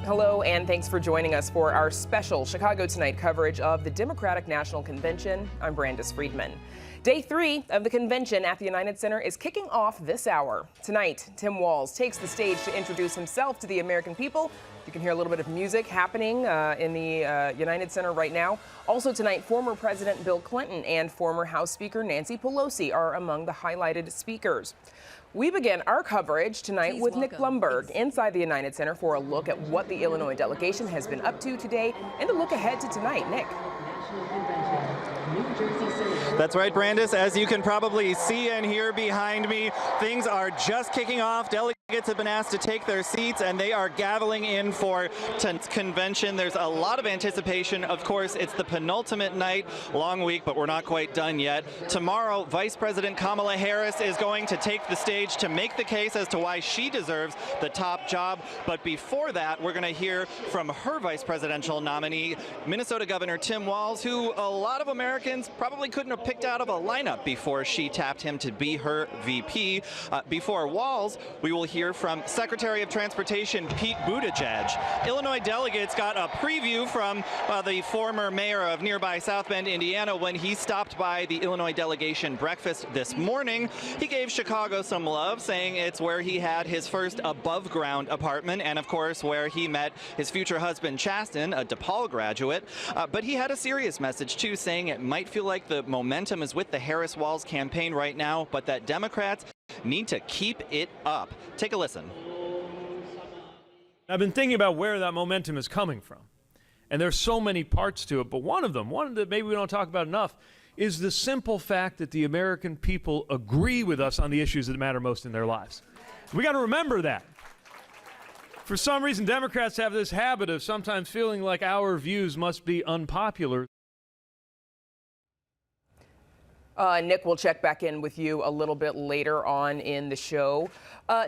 Hello, and thanks for joining us for our special Chicago Tonight coverage of the Democratic National Convention. I'm Brandis Friedman. Day 3 of the convention at the United Center is kicking off this hour. Tonight, Tim Walz takes the stage to introduce himself to the American people. You can hear a little bit of music happening in the United Center right now. Also tonight, former President Bill Clinton and former House Speaker Nancy Pelosi are among the highlighted speakers. We begin our coverage tonight with Nick Blumberg inside the United Center for a look at what the Illinois delegation has been up to today and a look ahead to tonight. Nick. That's right, Brandis. As you can probably see and hear behind me, things are just kicking off. Delegates have been asked to take their seats, and they are gaveling in for tonight's convention. There's a lot of anticipation. Of course, it's the penultimate night, long week, but we're not quite done yet. Tomorrow, Vice President Kamala Harris is going to take the stage to make the case as to why she deserves the top job. But before that, we're going to hear from her vice presidential nominee, Minnesota Governor Tim Walz, who a lot of Americans probably couldn't have picked out of a lineup before she tapped him to be her VP. Before Walz, we will hear from Secretary of Transportation Pete Buttigieg. Illinois delegates got a preview from the former mayor of nearby South Bend, Indiana, when he stopped by the Illinois delegation breakfast this morning. He gave Chicago some love, saying it's where he had his first above-ground apartment and, of course, where he met his future husband, Chasten, a DePaul graduate. But he had a serious message, too, saying it might feel like the momentum is with the Harris-Walz campaign right now, but that Democrats need to keep it up. Take a listen. I've been thinking about where that momentum is coming from, and there's so many parts to it, but one that maybe we don't talk about enough, is the simple fact that the American people agree with us on the issues that matter most in their lives. We got to remember that. For some reason, Democrats have this habit of sometimes feeling like our views must be unpopular. Nick, we'll check back in with you a little bit later on in the show.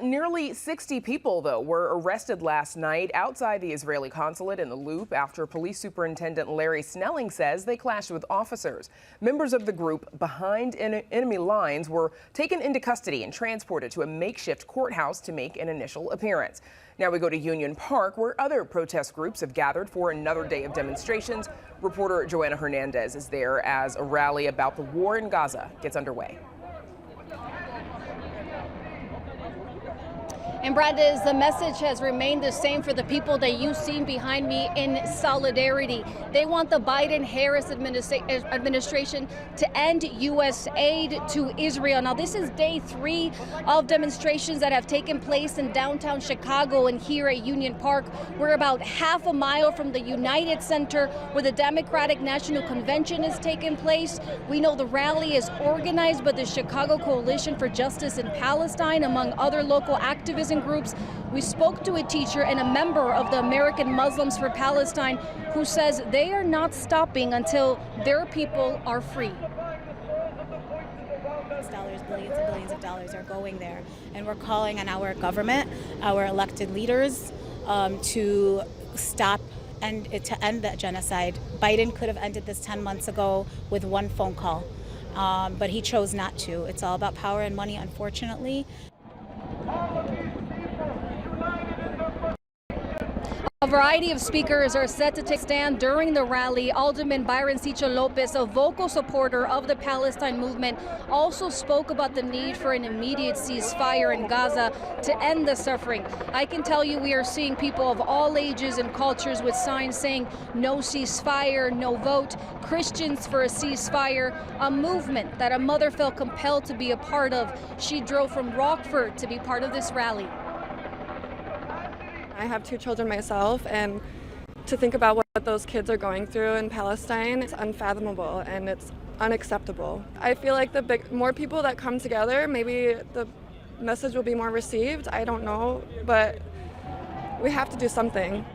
Nearly 60 people, though, were arrested last night outside the Israeli consulate in the Loop after Police Superintendent Larry Snelling says they clashed with officers. Members of the group behind enemy lines were taken into custody and transported to a makeshift courthouse to make an initial appearance. Now we go to Union Park, where other protest groups have gathered for another day of demonstrations. Reporter Joanna Hernandez is there as a rally about the war in Gaza gets underway. And Brandis, the message has remained the same for the people that you've seen behind me in solidarity. They want the Biden-Harris administration to end U.S. aid to Israel. Now, this is day 3 of demonstrations that have taken place in downtown Chicago and here at Union Park. We're about half a mile from the United Center where the Democratic National Convention is taking place. We know the rally is organized by the Chicago Coalition for Justice in Palestine, among other local activists and groups. We spoke to a teacher and a member of the American Muslims for Palestine who says they are not stopping until their people are free. Dollars, billions and billions of dollars are going there, and we're calling on our government, our elected leaders, to stop and to end that genocide. Biden could have ended this 10 months ago with one phone call, but he chose not to. It's all about power and money, unfortunately. A variety of speakers are set to take stand during the rally. Alderman Byron Sicho Lopez, a vocal supporter of the Palestine movement, also spoke about the need for an immediate ceasefire in Gaza to end the suffering. I can tell you we are seeing people of all ages and cultures with signs saying no ceasefire, no vote, Christians for a ceasefire, a movement that a mother felt compelled to be a part of. She drove from Rockford to be part of this rally. I have 2 children myself, and to think about what those kids are going through in Palestine, it's unfathomable and it's unacceptable. I feel like more people that come together, maybe the message will be more received. I don't know, but we have to do something.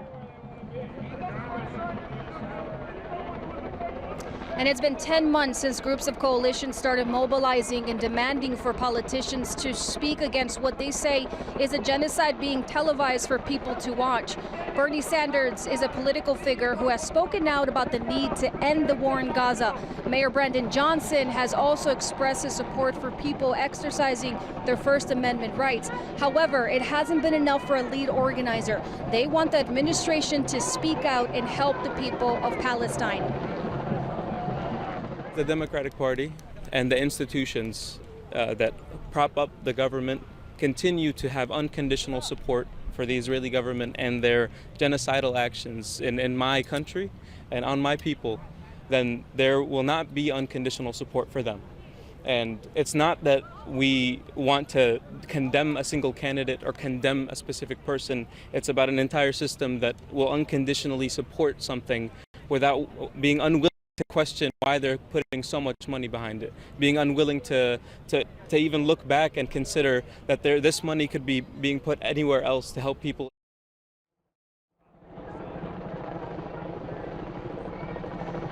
And it's been 10 months since groups of coalitions started mobilizing and demanding for politicians to speak against what they say is a genocide being televised for people to watch. Bernie Sanders is a political figure who has spoken out about the need to end the war in Gaza. Mayor Brandon Johnson has also expressed his support for people exercising their First Amendment rights. However, it hasn't been enough for a lead organizer. They want the administration to speak out and help the people of Palestine. The Democratic Party and the institutions that prop up the government continue to have unconditional support for the Israeli government and their genocidal actions in my country and on my people, then there will not be unconditional support for them. And it's not that we want to condemn a single candidate or condemn a specific person. It's about an entire system that will unconditionally support something without being unwilling to question why they're putting so much money behind it, being unwilling to even look back and consider that this money could be being put anywhere else to help people.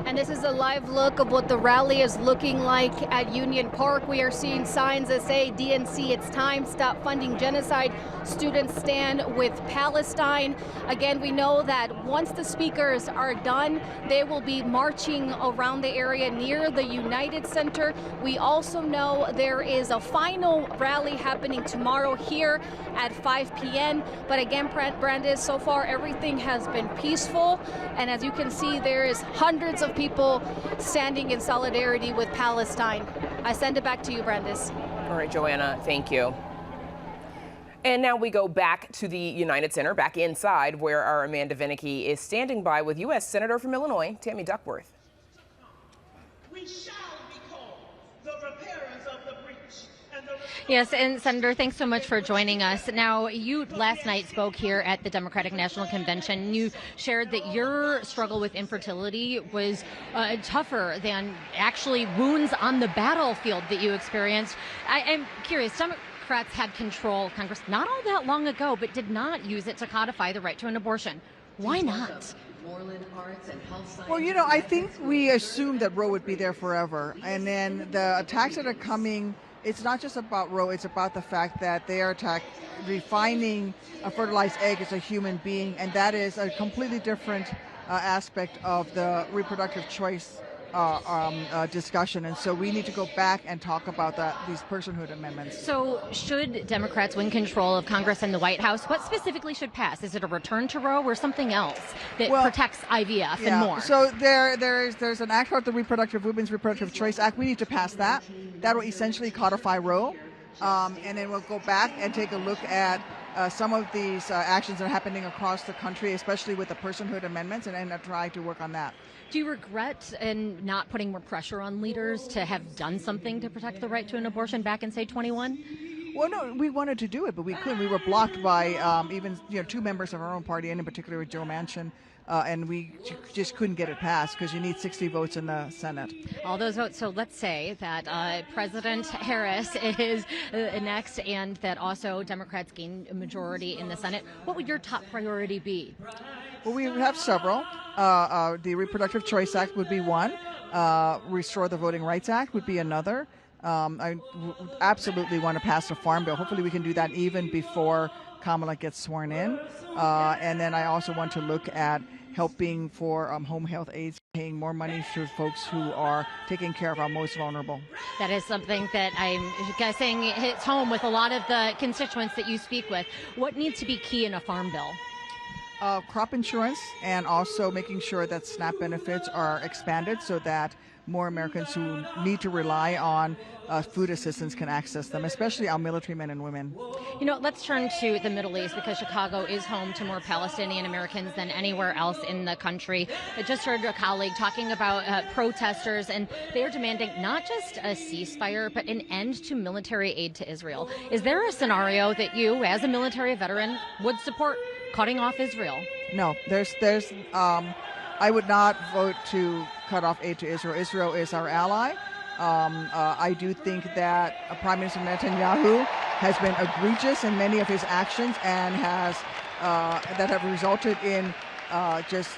And this is a live look of what the rally is looking like at Union Park. We are seeing signs that say, DNC, it's time, stop funding genocide. Students stand with Palestine. Again, we know that once the speakers are done, they will be marching around the area near the United Center. We also know there is a final rally happening tomorrow here at 5 p.m. But again, Brandis, so far everything has been peaceful. And as you can see, there is hundreds of people standing in solidarity with Palestine. I send it back to you, Brandis. All right, Joanna, thank you. And now we go back to the United Center, back inside, where our Amanda Vinicky is standing by with U.S. Senator from Illinois, Tammy Duckworth. We shall be called the repairers of the breach. Yes, and Senator, thanks so much for joining us. Now, you last night spoke here at the Democratic National Convention. You shared that your struggle with infertility was tougher than actually wounds on the battlefield that you experienced. I am curious, Democrats had control of Congress not all that long ago, but did not use it to codify the right to an abortion. Why not? Well, you know, I think we assumed that Roe would be there forever. And then the attacks that are coming, it's not just about Roe, it's about the fact that they are refining a fertilized egg as a human being, and that is a completely different aspect of the reproductive choice discussion. And so we need to go back and talk about these personhood amendments. So should Democrats win control of Congress and the White House, what specifically should pass? Is it a return to Roe or something else that protects IVF and more? So there's an act called the Women's Reproductive Choice Act. We need to pass that. That will essentially codify Roe. And then we'll go back and take a look at some of these actions that are happening across the country, especially with the personhood amendments, and then try to work on that. Do you regret in not putting more pressure on leaders to have done something to protect the right to an abortion back in, say, 21? Well, no, we wanted to do it, but we couldn't. We were blocked by even two members of our own party, and in particular Joe Manchin. And we just couldn't get it passed because you need 60 votes in the Senate. All those votes. So let's say that President Harris is next and that also Democrats gain a majority in the Senate. What would your top priority be? Well, we have several. The Reproductive Choice Act would be one. Restore the Voting Rights Act would be another. I absolutely want to pass a farm bill. Hopefully we can do that even before Kamala gets sworn in. And then I also want to look at helping for home health aides, paying more money to folks who are taking care of our most vulnerable. That is something that I'm guessing hits home with a lot of the constituents that you speak with. What needs to be key in a farm bill? Crop insurance, and also making sure that SNAP benefits are expanded so that more Americans who need to rely on food assistance can access them, especially our military men and women. You know, let's turn to the Middle East because Chicago is home to more Palestinian Americans than anywhere else in the country. I just heard a colleague talking about protesters, and they are demanding not just a ceasefire, but an end to military aid to Israel. Is there a scenario that you, as a military veteran, would support cutting off Israel? No, I would not vote to cut off aid to Israel. Israel is our ally. I do think that Prime Minister Netanyahu has been egregious in many of his actions and has that have resulted in just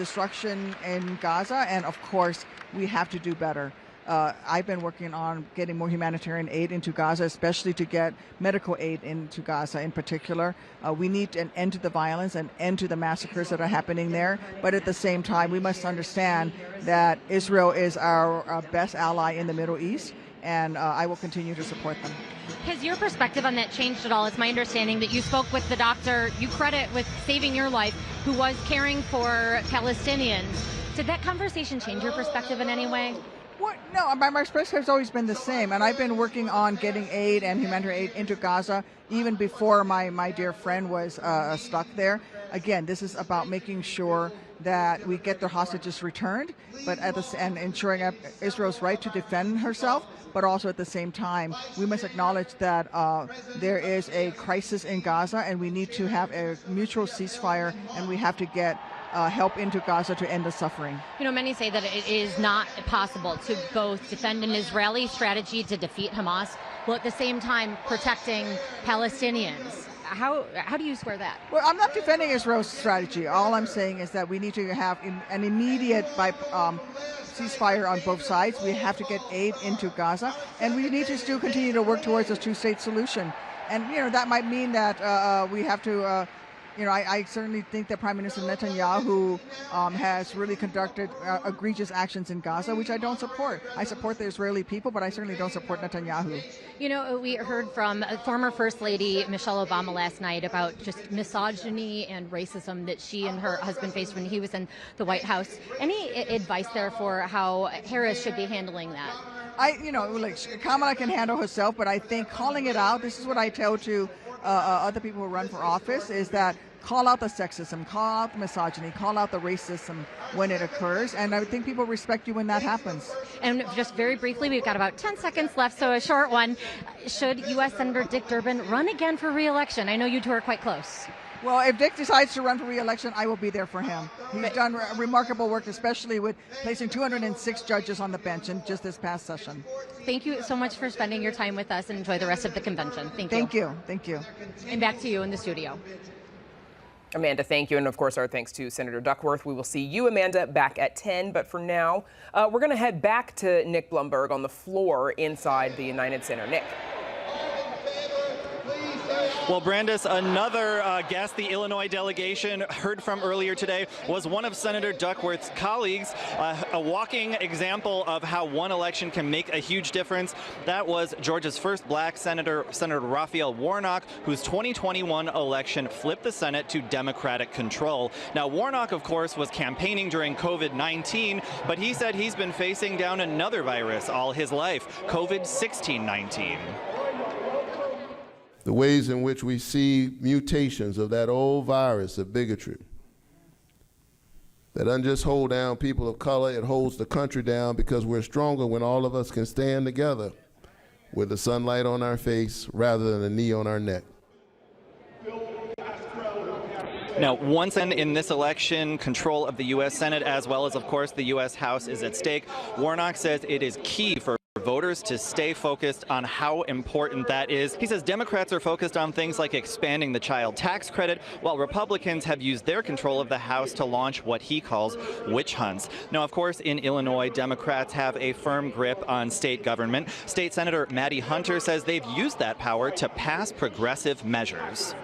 destruction in Gaza, and of course, we have to do better. I've been working on getting more humanitarian aid into Gaza, especially to get medical aid into Gaza in particular. We need an end to the violence, an end to the massacres that are happening there. But at the same time, we must understand that Israel is our best ally in the Middle East, and I will continue to support them. Has your perspective on that changed at all? It's my understanding that you spoke with the doctor you credit with saving your life, who was caring for Palestinians. Did that conversation change your perspective in any way? No, my perspective has always been the same, and I've been working on getting aid and humanitarian aid into Gaza even before my dear friend was stuck there. Again, this is about making sure that we get their hostages returned, but and ensuring Israel's right to defend herself. But also at the same time, we must acknowledge that there is a crisis in Gaza, and we need to have a mutual ceasefire, and we have to get help into Gaza to end the suffering. You know, many say that it is not possible to both defend an Israeli strategy to defeat Hamas while at the same time protecting Palestinians. How do you square that? Well, I'm not defending Israel's strategy. All I'm saying is that we need to have an immediate ceasefire on both sides. We have to get aid into Gaza, and we need to still continue to work towards a two-state solution. And, you know, that might mean that we have to I certainly think that Prime Minister Netanyahu has really conducted egregious actions in Gaza, which I don't support. I support the Israeli people, but I certainly don't support Netanyahu. You know, we heard from former First Lady Michelle Obama last night about just misogyny and racism that she and her husband faced when he was in the White House. Any advice there for how Harris should be handling that? Kamala can handle herself, but I think calling it out, this is what I tell to other people who run for office, is that call out the sexism, call out the misogyny, call out the racism when it occurs, and I think people respect you when that happens. And just very briefly, we've got about 10 seconds left, so a short one. Should U.S. Senator Dick Durbin run again for re-election? I know you two are quite close. Well, if Dick decides to run for re-election, I will be there for him. He's done remarkable work, especially with placing 206 judges on the bench in just this past session. Thank you so much for spending your time with us, and enjoy the rest of the convention. Thank you. Thank you. Thank you. And back to you in the studio. Amanda, thank you. And of course, our thanks to Senator Duckworth. We will see you, Amanda, back at 10. But for now, we're going to head back to Nick Blumberg on the floor inside the United Center. Nick. Well, Brandis, another guest the Illinois delegation heard from earlier today was one of Senator Duckworth's colleagues, a walking example of how one election can make a huge difference. That was Georgia's first black senator, Senator Raphael Warnock, whose 2021 election flipped the Senate to Democratic control. Now, Warnock, of course, was campaigning during COVID-19, but he said he's been facing down another virus all his life, COVID-16-19. The ways in which we see mutations of that old virus of bigotry that doesn't just hold down people of color, it holds the country down, because we're stronger when all of us can stand together with the sunlight on our face rather than a knee on our neck. Now, once in this election, control of the U.S. Senate as well as, of course, the U.S. House is at stake. Warnock says it is key for voters to stay focused on how important that is. He says Democrats are focused on things like expanding the child tax credit, while Republicans have used their control of the House to launch what he calls witch hunts. Now, of course, in Illinois, Democrats have a firm grip on state government. State Senator Maddie Hunter says they've used that power to pass progressive measures.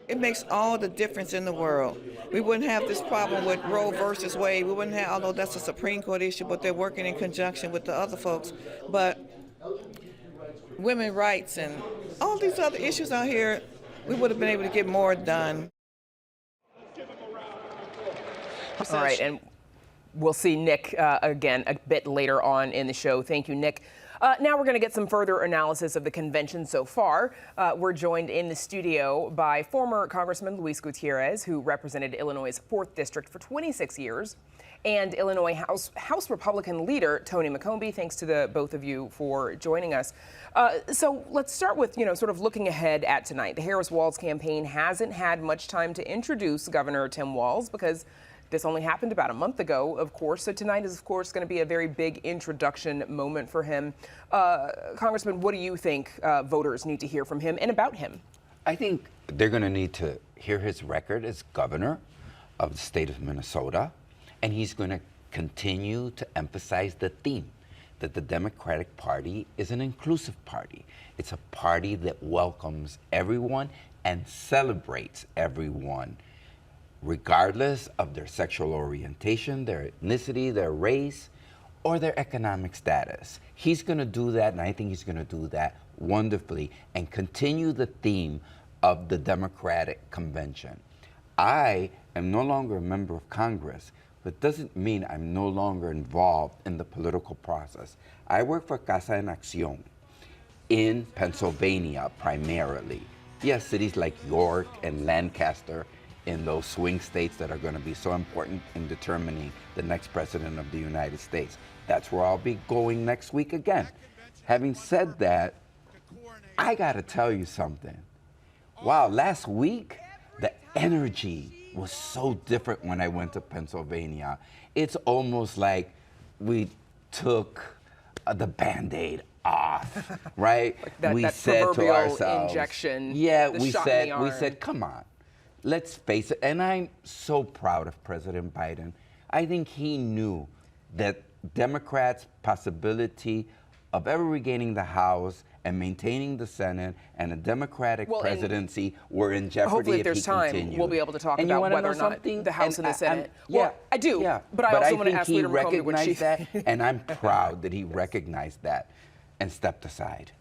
It makes all the difference in the world. We wouldn't have this problem with Roe versus Wade. We wouldn't have, although that's a Supreme Court issue, but they're working in conjunction with the other folks. But women's rights and all these other issues out here, we would have been able to get more done. All right, and we'll see Nick again a bit later on in the show. Thank you, Nick. Now we're going to get some further analysis of the convention so far. We're joined in the studio by former Congressman Luis Gutierrez, who represented Illinois' 4th District for 26 years, and Illinois House Republican leader Tony McCombie. Thanks to the both of you for joining us. So let's start with, sort of looking ahead at tonight. The Harris-Walz campaign hasn't had much time to introduce Governor Tim Walz because this only happened about a month ago, of course. So tonight is, of course, going to be a very big introduction moment for him. Congressman, what do you think voters need to hear from him and about him? I think they're going to need to hear his record as governor. of the state of Minnesota, and he's going to continue to emphasize the theme that the Democratic Party is an inclusive party. It's a party that welcomes everyone and celebrates everyone, regardless of their sexual orientation, their ethnicity, their race, or their economic status. He's going to do that, and I think he's going to do that wonderfully and continue the theme of the Democratic Convention. I am no longer a member of Congress, but doesn't mean I'm no longer involved in the political process. I work for Casa en Acción in Pennsylvania primarily. Yes, cities like York and Lancaster in those swing states that are going to be so important in determining the next president of the United States. That's where I'll be going next week again. Having said that, I got to tell you something. Wow, last week, the energy was so different when I went to Pennsylvania. It's almost like we took the Band-Aid off, right? Like we that said to ourselves, injection, yeah, the we shot in the arm. said, come on, let's face it. And I'm so proud of President Biden. I think he knew that Democrats' possibility of ever regaining the House and maintaining the Senate and a Democratic presidency were in jeopardy. Hopefully, if there's time, continued. we'll be able to talk and about whether or not something? the House and the Senate. Yeah, I do. Yeah, but I also want to ask Leader McCombie what she that, and I'm proud that he recognized that and stepped aside.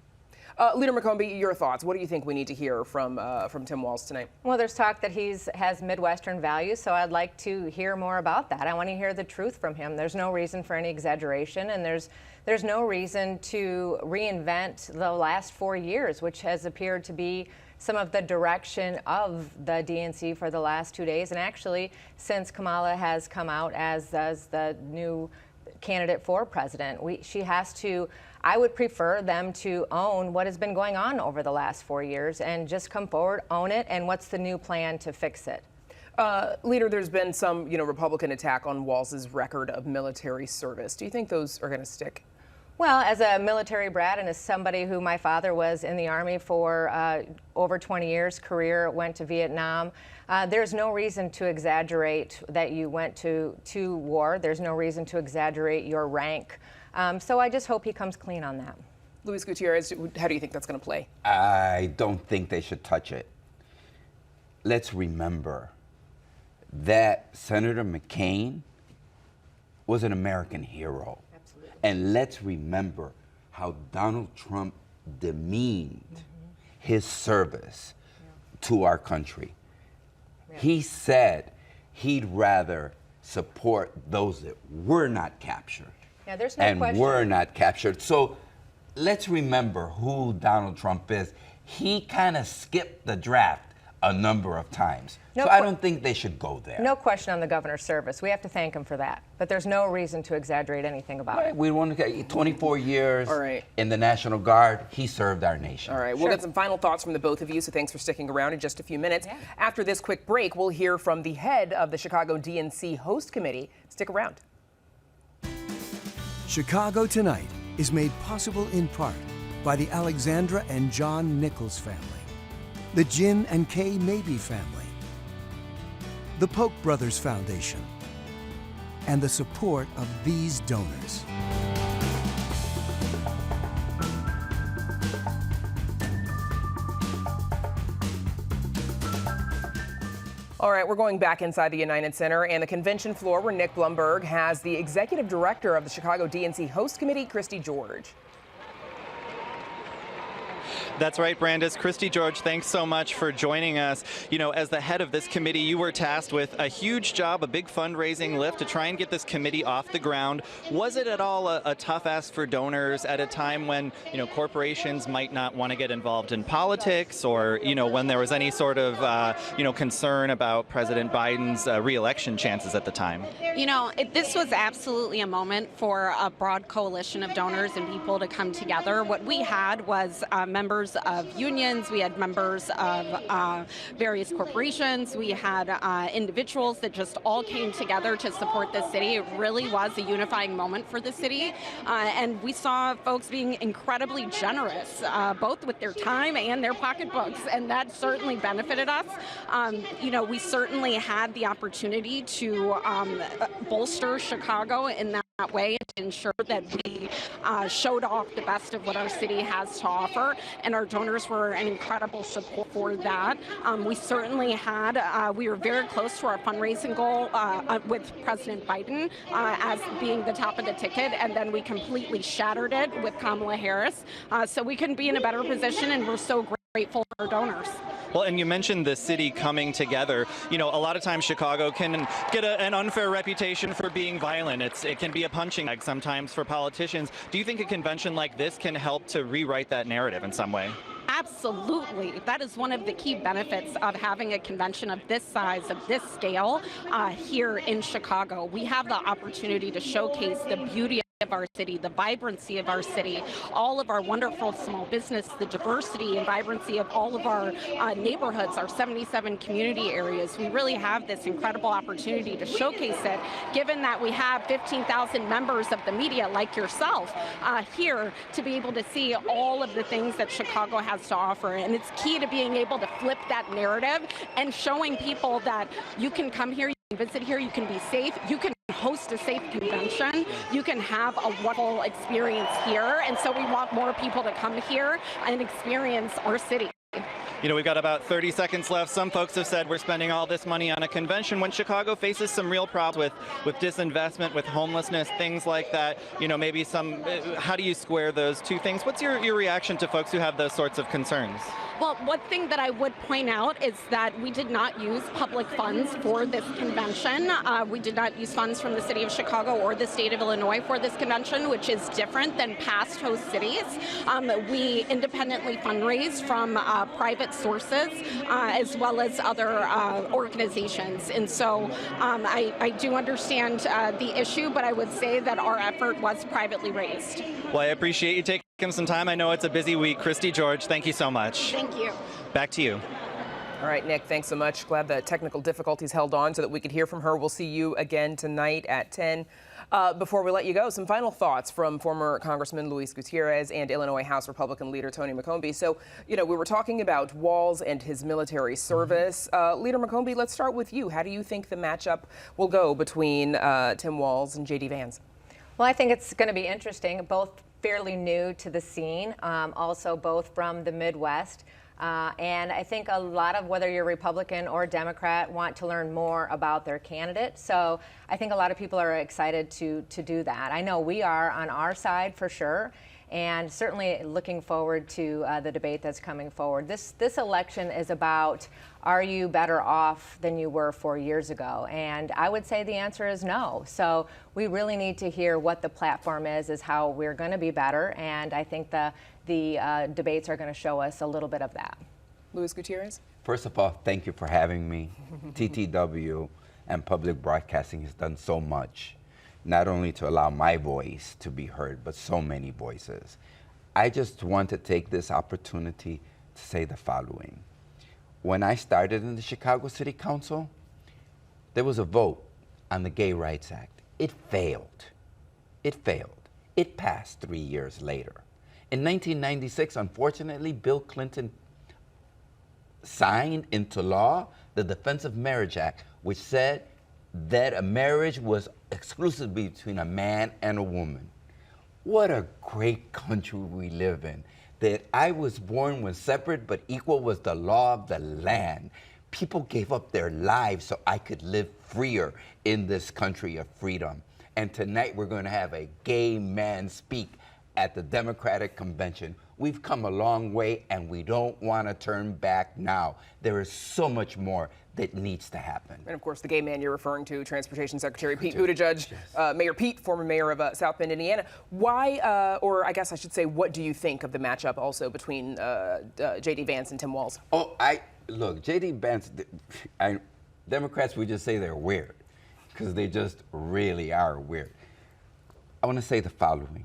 Leader McCombie, your thoughts. What do you think we need to hear from Tim Walz tonight? Well, there's talk that he has Midwestern values, so I'd like to hear more about that. I want to hear the truth from him. There's no reason for any exaggeration, and there's no reason to reinvent the last 4 years, which has appeared to be some of the direction of the DNC for the last 2 days, and actually since Kamala has come out as the new candidate for president. She has to. I would prefer them to own what has been going on over the last 4 years and just come forward, own it, and what's the new plan to fix it. Leader, there's been some, Republican attack on Walz's record of military service. Do you think those are going to stick? Well, as a military brat and as somebody who my father was in the Army for over 20 years, career, went to Vietnam, there's no reason to exaggerate that you went to war. There's no reason to exaggerate your rank. So I just hope he comes clean on that. Luis Gutierrez, how do you think that's going to play? I don't think they should touch it. Let's remember that Senator McCain was an American hero. Absolutely. And let's remember how Donald Trump demeaned his service to our country. Yeah. He said he'd rather support those that were not captured. Yeah, there's no question. And were not captured. So let's remember who Donald Trump is. He kind of skipped the draft a number of times. So I don't think they should go there. No question on the governor's service. We have to thank him for that. But there's no reason to exaggerate anything about it. We want to get 24 years in the National Guard. He served our nation. All right. We'll get some final thoughts from the both of you, so thanks for sticking around in just a few minutes. Yeah. After this quick break, we'll hear from the head of the Chicago DNC Host Committee. Stick around. Chicago Tonight is made possible in part by the Alexandra and John Nichols family, the Jim and Kay Mabey family, the Polk Brothers Foundation, and the support of these donors. All right, we're going back inside the United Center and the convention floor where Nick Blumberg has the executive director of the Chicago DNC Host Committee, Christy George. That's right, Brandis. Christy George, thanks so much for joining us. As the head of this committee, you were tasked with a huge job, a big fundraising lift to try and get this committee off the ground. Was it at all a tough ask for donors at a time when, corporations might not want to get involved in politics or, when there was any sort of, concern about President Biden's re-election chances at the time? This was absolutely a moment for a broad coalition of donors and people to come together. What we had was members members of unions, we had members of various corporations, we had individuals that just all came together to support the city. It really was a unifying moment for the city, and we saw folks being incredibly generous, both with their time and their pocketbooks, and that certainly benefited us. We certainly had the opportunity to bolster Chicago in that way to ensure that we showed off the best of what our city has to offer, and our donors were an incredible support for that. We certainly had, we were very close to our fundraising goal with President Biden as being the top of the ticket, and then we completely shattered it with Kamala Harris. So we couldn't be in a better position, and we're so grateful for our donors. Well, and you mentioned the city coming together. A lot of times Chicago can get an unfair reputation for being violent. It can be a punching bag sometimes for politicians. Do you think a convention like this can help to rewrite that narrative in some way? Absolutely. That is one of the key benefits of having a convention of this size, of this scale, here in Chicago. We have the opportunity to showcase the beauty of our city, the vibrancy of our city, all of our wonderful small business, the diversity and vibrancy of all of our neighborhoods, our 77 community areas. We really have this incredible opportunity to showcase it, given that we have 15,000 members of the media like yourself here to be able to see all of the things that Chicago has to offer. And it's key to being able to flip that narrative and showing people that you can come here, you can visit here, you can be safe, you can host a safe convention, you can have a wonderful experience here, and so we want more people to come here and experience our city. We've got about 30 seconds left. Some folks have said we're spending all this money on a convention when Chicago faces some real problems with disinvestment, with homelessness, things like that. Maybe how do you square those two things? What's your reaction to folks who have those sorts of concerns? Well, one thing that I would point out is that we did not use public funds for this convention. We did not use funds from the city of Chicago or the state of Illinois for this convention, which is different than past host cities. We independently fundraise from private sources as well as other organizations. And so I do understand the issue, but I would say that our effort was privately raised. Well, I appreciate you taking some time. I know it's a busy week. Christy George, thank you so much. Thank you. Back to you. All right, Nick, thanks so much. Glad the technical difficulties held on so that we could hear from her. We'll see you again tonight at 10. Before we let you go, some final thoughts from former Congressman Luis Gutierrez and Illinois House Republican leader Tony McCombie. So, we were talking about Walz and his military service. Leader McCombie, let's start with you. How do you think the matchup will go between Tim Walz and J.D. Vance? Well, I think it's going to be interesting. Both fairly new to the scene, also both from the Midwest. And I think a lot of, whether you're Republican or Democrat, want to learn more about their candidate. So I think a lot of people are excited to do that. I know we are on our side for sure, and certainly looking forward to the debate that's coming forward. This election is about, are you better off than you were 4 years ago? And I would say the answer is no. So we really need to hear what the platform is how we're going to be better. And I think the debates are going to show us a little bit of that. Luis Gutierrez? First of all, thank you for having me. TTW and public broadcasting has done so much, not only to allow my voice to be heard, but so many voices. I just want to take this opportunity to say the following. When I started in the Chicago City Council, there was a vote on the Gay Rights Act. It failed. It failed. It passed 3 years later. In 1996, unfortunately, Bill Clinton signed into law the Defense of Marriage Act, which said that a marriage was exclusively between a man and a woman. What a great country we live in. That I was born when separate but equal was the law of the land. People gave up their lives so I could live freer in this country of freedom. And tonight we're going to have a gay man speak at the Democratic Convention. We've come a long way and we don't want to turn back now. There is so much more that needs to happen. And of course, the gay man you're referring to, Transportation Secretary Pete Buttigieg, yes. Mayor Pete, former mayor of South Bend, Indiana. Why, or I guess I should say, what do you think of the matchup also between J.D. Vance and Tim Walz? Oh, look, J.D. Vance, Democrats would just say they're weird, because they just really are weird. I want to say the following.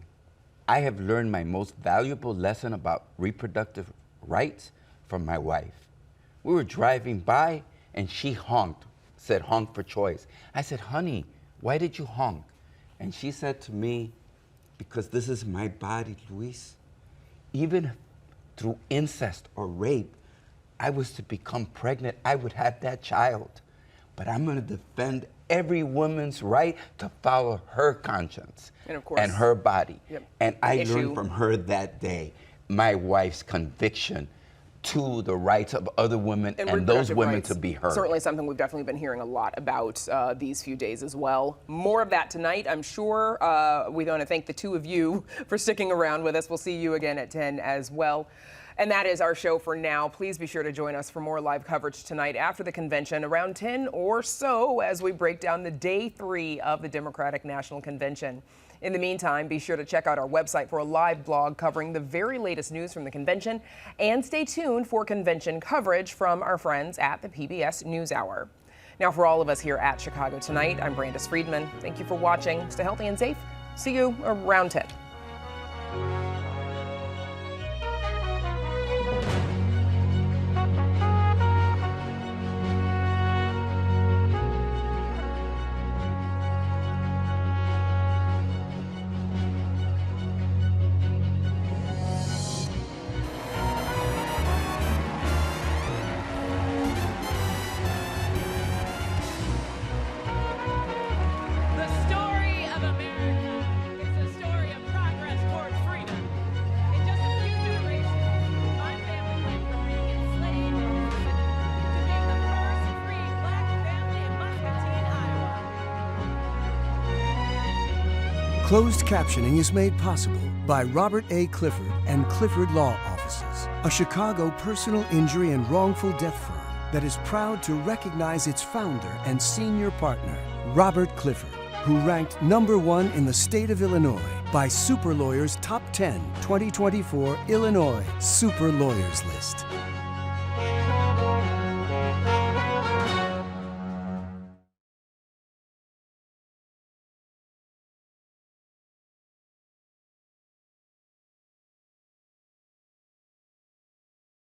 I have learned my most valuable lesson about reproductive rights for my wife. We were driving by and she honked, said honk for choice. I said, honey, why did you honk? And she said to me, because this is my body, Luis. Even through incest or rape, I was to become pregnant, I would have that child. But I'm gonna defend every woman's right to follow her conscience and, of course, and her body. Yep. And I learned from her that day, my wife's conviction to the rights of other women and those women to be heard. Certainly something we've definitely been hearing a lot about these few days as well. More of that tonight, I'm sure. We want to thank the two of you for sticking around with us. We'll see you again at 10 as well. And that is our show for now. Please be sure to join us for more live coverage tonight after the convention around 10 or so as we break down the day 3 of the Democratic National Convention. In the meantime, be sure to check out our website for a live blog covering the very latest news from the convention, and stay tuned for convention coverage from our friends at the PBS NewsHour. Now, for all of us here at Chicago Tonight, I'm Brandis Friedman. Thank you for watching. Stay healthy and safe. See you around 10. Closed captioning is made possible by Robert A. Clifford and Clifford Law Offices, a Chicago personal injury and wrongful death firm that is proud to recognize its founder and senior partner, Robert Clifford, who ranked #1 in the state of Illinois by Super Lawyers Top 10 2024 Illinois Super Lawyers List.